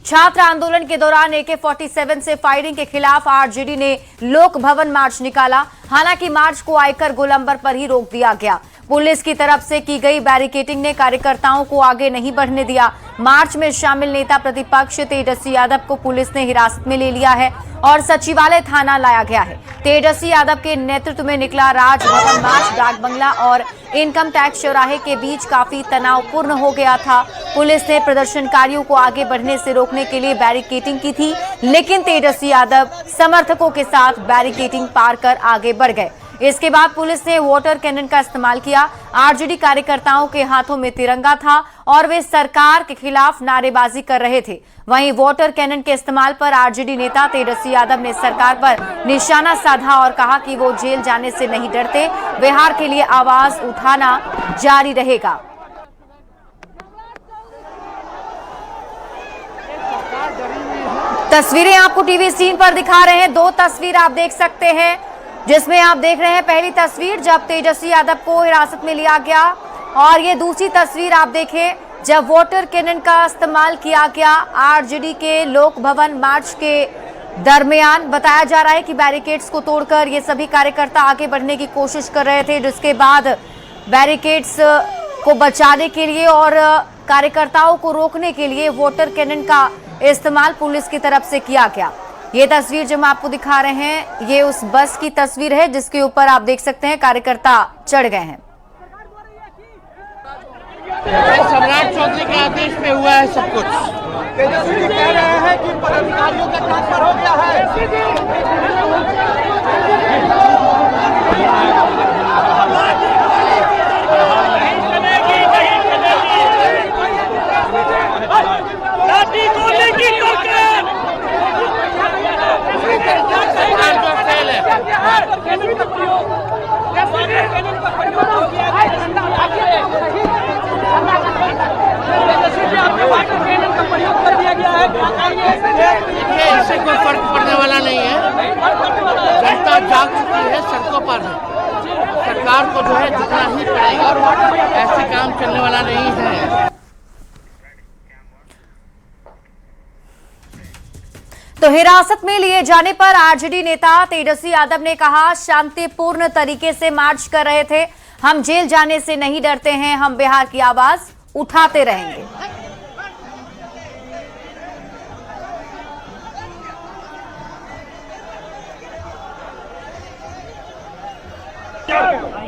छात्र आंदोलन के दौरान AK-47 से फायरिंग के खिलाफ आरजेडी ने लोक भवन मार्च निकाला। हालांकि मार्च को आयकर गोलंबर पर ही रोक दिया गया। पुलिस की तरफ से की गई बैरिकेडिंग ने कार्यकर्ताओं को आगे नहीं बढ़ने दिया। मार्च में शामिल नेता प्रतिपक्ष तेजस्वी यादव को पुलिस ने हिरासत में ले लिया है और सचिवालय थाना लाया गया है। तेजस्वी यादव के नेतृत्व में निकला राजभवन मार्च डाक बंगला और इनकम टैक्स चौराहे के बीच काफी तनावपूर्ण हो गया था। पुलिस ने प्रदर्शनकारियों को आगे बढ़ने से रोकने के लिए बैरिकेडिंग की थी, लेकिन तेजस्वी यादव समर्थकों के साथ बैरिकेडिंग पार कर आगे बढ़ गए। इसके बाद पुलिस ने वाटर कैनन का इस्तेमाल किया। आरजेडी कार्यकर्ताओं के हाथों में तिरंगा था और वे सरकार के खिलाफ नारेबाजी कर रहे थे। वहीं वाटर कैनन के इस्तेमाल पर आरजेडी नेता तेजस्वी यादव ने सरकार पर निशाना साधा और कहा कि वो जेल जाने से नहीं डरते, बिहार के लिए आवाज उठाना जारी रहेगा। तस्वीरें आपको टीवी स्क्रीन पर दिखा रहे हैं। दो तस्वीर आप देख सकते हैं, जिसमें आप देख रहे हैं पहली तस्वीर जब तेजस्वी यादव को हिरासत में लिया गया और ये दूसरी तस्वीर आप देखें जब वाटर कैनन का इस्तेमाल किया गया आरजेडी के लोक भवन मार्च के दरमियान। बताया जा रहा है कि बैरिकेड्स को तोड़कर ये सभी कार्यकर्ता आगे बढ़ने की कोशिश कर रहे थे, जिसके बाद बैरिकेड्स को बचाने के लिए और कार्यकर्ताओं को रोकने के लिए वाटर कैनन का इस्तेमाल पुलिस की तरफ से किया गया। ये तस्वीर जो हम आपको दिखा रहे हैं ये उस बस की तस्वीर है जिसके ऊपर आप देख सकते हैं कार्यकर्ता चढ़ गए हैं। सम्राट चौधरी के आदेश पे हुआ है सब कुछ। तेजस्वी जी कह रहे हैं कि पदाधिकारियों का ट्रांसफर हो गया है। इससे कोई फर्क पड़ने वाला नहीं है। जनता जाग चुकी है, सड़कों पर है। सरकार को जो है जितना ही पड़ेगा, ऐसे काम चलने वाला नहीं है। तो हिरासत में लिए जाने पर आरजेडी नेता तेजस्वी यादव ने कहा, शांतिपूर्ण तरीके से मार्च कर रहे थे, हम जेल जाने से नहीं डरते हैं, हम बिहार की आवाज उठाते रहेंगे।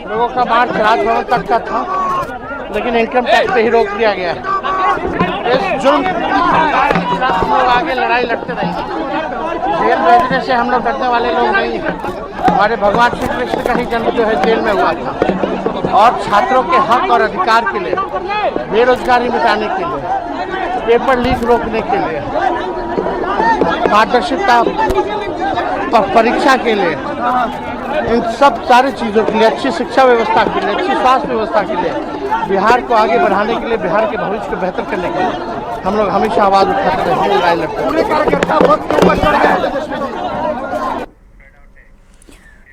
लोगों का मार्च राजभवन तक का था, लेकिन इनकम टैक्स पे ही रोक दिया गया। इस जुर्म के खिलाफ हम लोग आगे लड़ाई लड़ते रहेंगे। जेल भेजने से हम लोग डरने वाले लोग नहीं हैं। हमारे भगवान श्री कृष्ण का ही जन्म जो है जेल में हुआ था और छात्रों के हक और अधिकार के लिए, बेरोजगारी मिटाने के लिए, पेपर लीक रोकने के लिए, पारदर्शिता परीक्षा के लिए, इन सब सारी चीज़ों के लिए, अच्छी शिक्षा व्यवस्था के लिए, अच्छी स्वास्थ्य व्यवस्था के लिए, बिहार को आगे बढ़ाने के लिए, बिहार के भविष्य को बेहतर करने के लिए हम लोग हमेशा आवाज उठाते रहेंगे, लड़ाई लड़ते रहेंगे।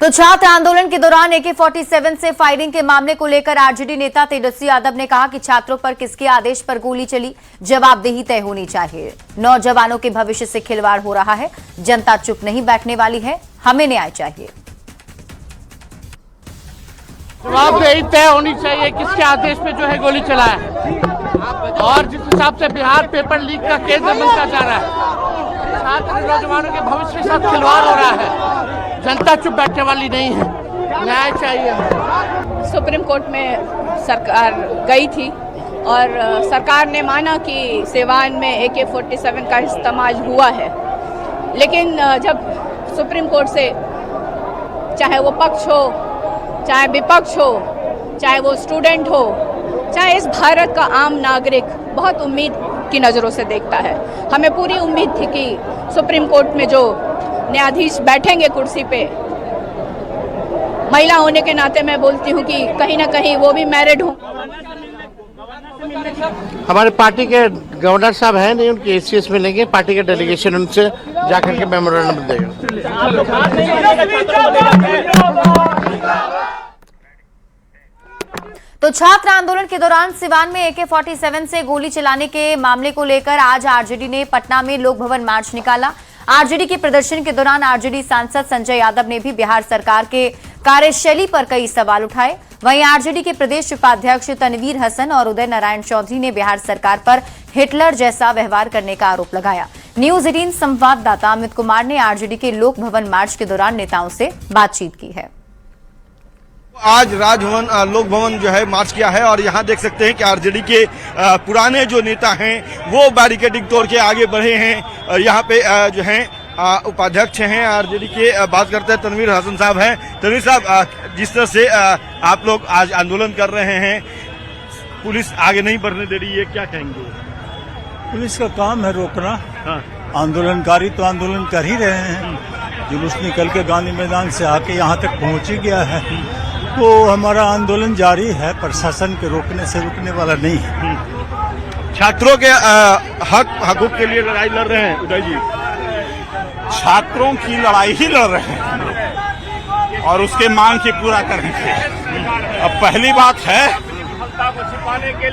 तो छात्र आंदोलन के दौरान AK-47 से फायरिंग के मामले को लेकर आरजेडी नेता तेजस्वी यादव ने कहा कि छात्रों पर किसके आदेश पर गोली चली, जवाबदेही तय होनी चाहिए। नौजवानों के भविष्य से खिलवाड़ हो रहा है, जनता चुप नहीं बैठने वाली है, हमें न्याय चाहिए। जवाबदेही तय होनी चाहिए, किसके आदेश पे जो है गोली चला है और जिस हिसाब से बिहार पेपर लीक का केस बनता जा रहा है, छात्र नौजवानों के भविष्य के साथ खिलवाड़ हो रहा है, जनता चुप बैठने वाली नहीं है, न्याय चाहिए। सुप्रीम कोर्ट में सरकार गई थी और सरकार ने माना कि सिवान में AK-47 का इस्तेमाल हुआ है, लेकिन जब सुप्रीम कोर्ट से चाहे वो पक्ष हो, चाहे विपक्ष हो, चाहे वो स्टूडेंट हो, चाहे इस भारत का आम नागरिक बहुत उम्मीद की नज़रों से देखता है। हमें पूरी उम्मीद थी कि सुप्रीम कोर्ट में जो न्यायाधीश बैठेंगे कुर्सी पे, महिला होने के नाते मैं बोलती हूँ कि कहीं ना कहीं वो भी मैरिड हों। हमारे पार्टी के गवर्नर साहब हैं नहीं, उनके ACS मिलेंगे, पार्टी के डेलीगेशन उनसे जाकर के मेमोरेंडम देगा। तो छात्र आंदोलन के दौरान सिवान में AK-47 से गोली चलाने के मामले को लेकर आज आरजेडी ने पटना में लोक भवन मार्च निकाला। आरजेडी के प्रदर्शन के दौरान आरजेडी सांसद संजय यादव ने भी बिहार सरकार के कार्यशैली पर कई सवाल उठाए। वहीं आरजेडी के प्रदेश उपाध्यक्ष तनवीर हसन और उदय नारायण चौधरी ने बिहार सरकार पर हिटलर जैसा व्यवहार करने का आरोप लगाया। न्यूज 18 संवाददाता अमित कुमार ने आरजेडी के लोक भवन मार्च के दौरान नेताओं से बातचीत की है। आज राजभवन लोक भवन जो है मार्च किया है और यहाँ देख सकते हैं कि आरजेडी के पुराने जो नेता हैं वो बैरिकेडिंग तोड़ के आगे बढ़े हैं। यहाँ पे जो हैं उपाध्यक्ष हैं आरजेडी के, बात करते हैं तनवीर हसन साहब हैं। तनवीर साहब, जिस तरह से आप लोग आज आंदोलन कर रहे हैं, पुलिस आगे नहीं बढ़ने दे रही है, क्या कहेंगे? पुलिस का काम है रोकना। हाँ। आंदोलनकारी तो आंदोलन कर ही रहे हैं। जुलूस निकल के गांधी मैदान से आके यहाँ तक पहुँच ही गया है। तो हमारा आंदोलन जारी है, प्रशासन के रोकने से रुकने वाला नहीं है। छात्रों के हकूक के लिए लड़ाई लड़ रहे हैं उदय जी। छात्रों की लड़ाई ही लड़ रहे हैं और उसके मांग की पूरा करेंगे। अब पहली बात है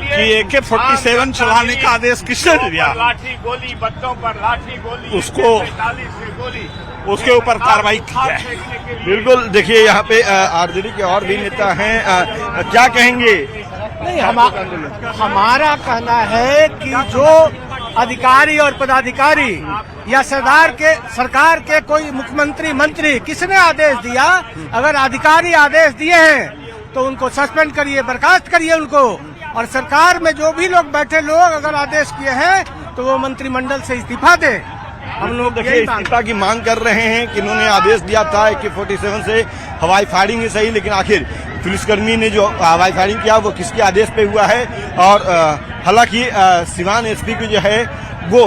कि AK-47 चलाने का आदेश किसने दिया? लाठी गोली, बच्चों पर लाठी गोली, उसके ऊपर कार्रवाई की जाए। बिल्कुल, देखिए यहाँ पे आरजेडी के और भी नेता हैं, क्या कहेंगे? नहीं, हमारा कहना है कि जो अधिकारी और पदाधिकारी या सरकार के कोई मुख्यमंत्री मंत्री किसने आदेश दिया, अगर अधिकारी आदेश दिए हैं तो उनको सस्पेंड करिए, बर्खास्त करिए उनको। और सरकार में जो भी लोग बैठे लोग अगर आदेश किए हैं तो वो मंत्रिमंडल से इस्तीफा दे। हम लोग देखिए इस्तीफा की मांग कर रहे हैं कि इन्होंने आदेश दिया था AK-47 से हवाई फायरिंग ही सही, लेकिन आखिर पुलिसकर्मी ने जो हवाई फायरिंग किया वो किसके आदेश पे हुआ है? और हालांकि सिवान एसपी को जो है वो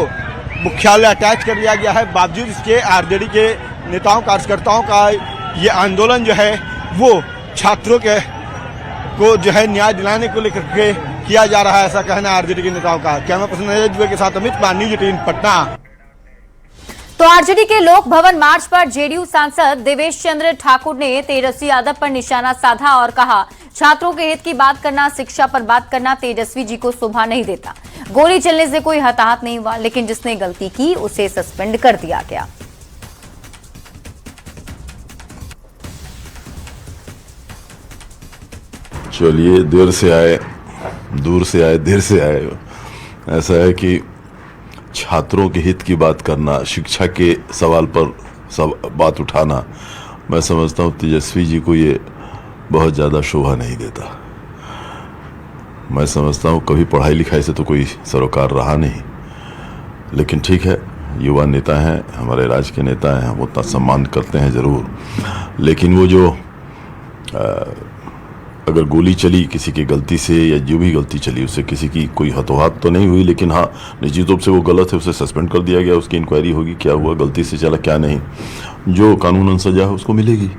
मुख्यालय अटैच कर दिया गया है। बावजूद इसके आरजेडी के नेताओं कार्यकर्ताओं का ये आंदोलन जो है वो छात्रों को जो है न्याय दिलाने को लेकर के किया जा रहा है, ऐसा कहना है आरजेडी के नेताओं का। कैमरा पर्सन अजय दुबे के साथ अमित कुमार, न्यूज 18 पटना। तो आरजेडी के लोक भवन मार्च पर जेडीयू सांसद देवेश चंद्र ठाकुर ने तेजस्वी यादव पर निशाना साधा और कहा, छात्रों के हित की बात करना, शिक्षा पर बात करना तेजस्वी जी को शोभा नहीं देता। गोली चलने से कोई हताहत नहीं हुआ, लेकिन जिसने गलती की उसे सस्पेंड कर दिया गया। चलिए, देर से आए, दूर से आए, देर से आए। ऐसा है कि छात्रों के हित की बात करना, शिक्षा के सवाल पर सब बात उठाना, मैं समझता हूँ तेजस्वी जी को ये बहुत ज़्यादा शोभा नहीं देता। मैं समझता हूँ कभी पढ़ाई लिखाई से तो कोई सरोकार रहा नहीं, लेकिन ठीक है, युवा नेता हैं, हमारे राज्य के नेता हैं, हम उतना सम्मान करते हैं ज़रूर। लेकिन वो जो अगर गोली चली किसी की गलती से या जो भी गलती चली उससे किसी की कोई हतोहात तो नहीं हुई, लेकिन हाँ निश्चित रूप से वो गलत है, उसे सस्पेंड कर दिया गया। उसकी इंक्वायरी होगी क्या हुआ, गलती से चला क्या नहीं, जो कानूनन सजा है उसको मिलेगी।